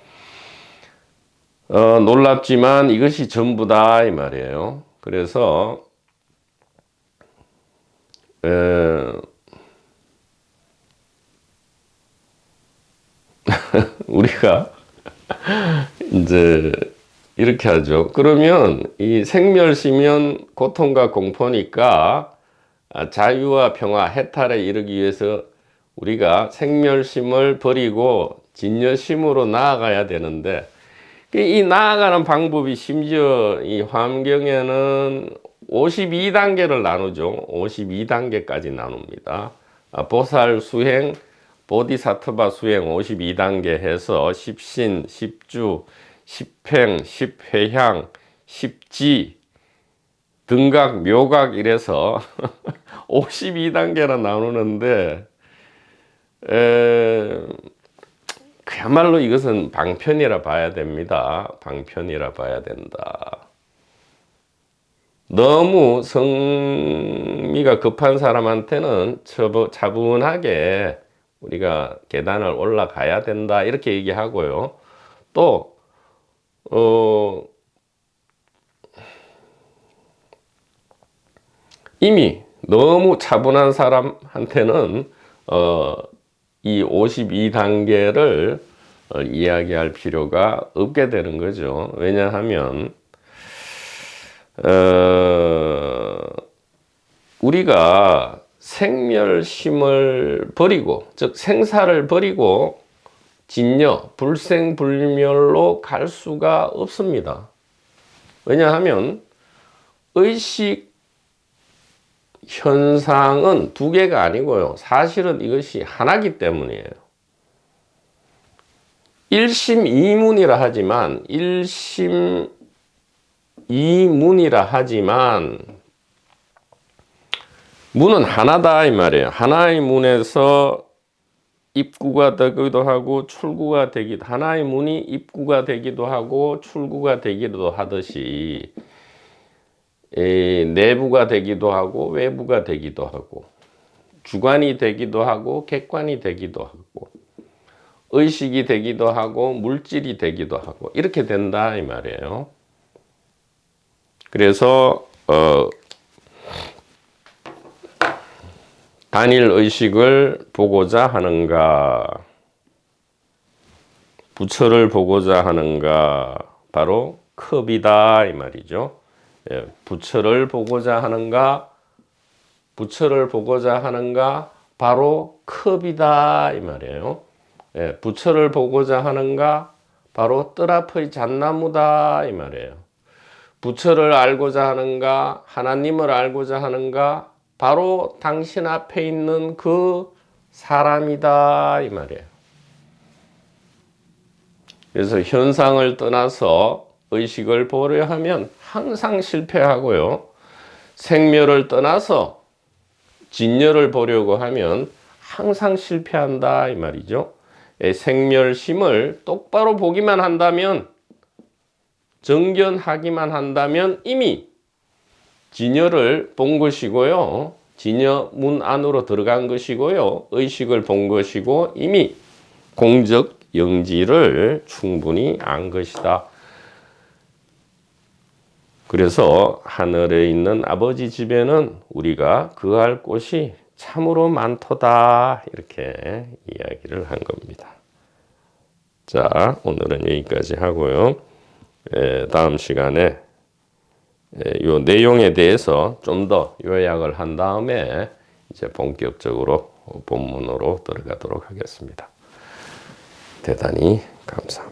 놀랍지만 이것이 전부다 이 말이에요. 그래서 우리가 이제 이렇게 하죠. 그러면 이 생멸시면 고통과 공포니까 자유와 평화, 해탈에 이르기 위해서 우리가 생멸심을 버리고 진여심으로 나아가야 되는데 이 나아가는 방법이 심지어 이 환경에는 52단계를 나누죠. 52단계까지 나눕니다. 보살 수행, 보디사트바 수행 52단계 해서 십신, 십주, 십행, 십회향, 십지, 등각, 묘각 이래서 52단계로 나누는데 그야말로 이것은 방편이라 봐야 됩니다. 방편이라 봐야 된다. 너무 성미가 급한 사람한테는 차분하게 우리가 계단을 올라가야 된다 이렇게 얘기하고요. 또 이미 너무 차분한 사람한테는 이 52단계를 이야기할 필요가 없게 되는 거죠. 왜냐하면 우리가 생멸심을 버리고, 즉 생사를 버리고 진여, 불생불멸로 갈 수가 없습니다. 왜냐하면 의식 현상은 두 개가 아니고요. 사실은 이것이 하나이기 때문이에요. 일심이문이라 하지만 문은 하나다 이 말이에요. 하나의 문에서 입구가 되기도 하고 출구가 되기도, 하나의 문이 입구가 되기도 하고 출구가 되기도 하듯이 내부가 되기도 하고 외부가 되기도 하고 주관이 되기도 하고 객관이 되기도 하고 의식이 되기도 하고 물질이 되기도 하고 이렇게 된다 이 말이에요. 그래서 단일 의식을 보고자 하는가, 부처를 보고자 하는가, 바로 컵이다 이 말이죠. 부처를 보고자 하는가, 부처를 보고자 하는가, 바로 컵이다 이 말이에요. 부처를 보고자 하는가, 바로 뜰 앞의 잣나무다 이 말이에요. 부처를 알고자 하는가, 하나님을 알고자 하는가, 바로 당신 앞에 있는 그 사람이다 이 말이에요. 그래서 현상을 떠나서 의식을 보려 하면 항상 실패하고요. 생멸을 떠나서 진여를 보려고 하면 항상 실패한다 이 말이죠. 생멸심을 똑바로 보기만 한다면, 정견하기만 한다면 이미 진여를 본 것이고요. 진여 문 안으로 들어간 것이고요. 의식을 본 것이고 이미 공적 영지를 충분히 안 것이다. 그래서 하늘에 있는 아버지 집에는 우리가 거할 곳이 참으로 많도다. 이렇게 이야기를 한 겁니다. 자, 오늘은 여기까지 하고요. 다음 시간에 이 내용에 대해서 좀 더 요약을 한 다음에 이제 본격적으로 본문으로 들어가도록 하겠습니다. 대단히 감사합니다.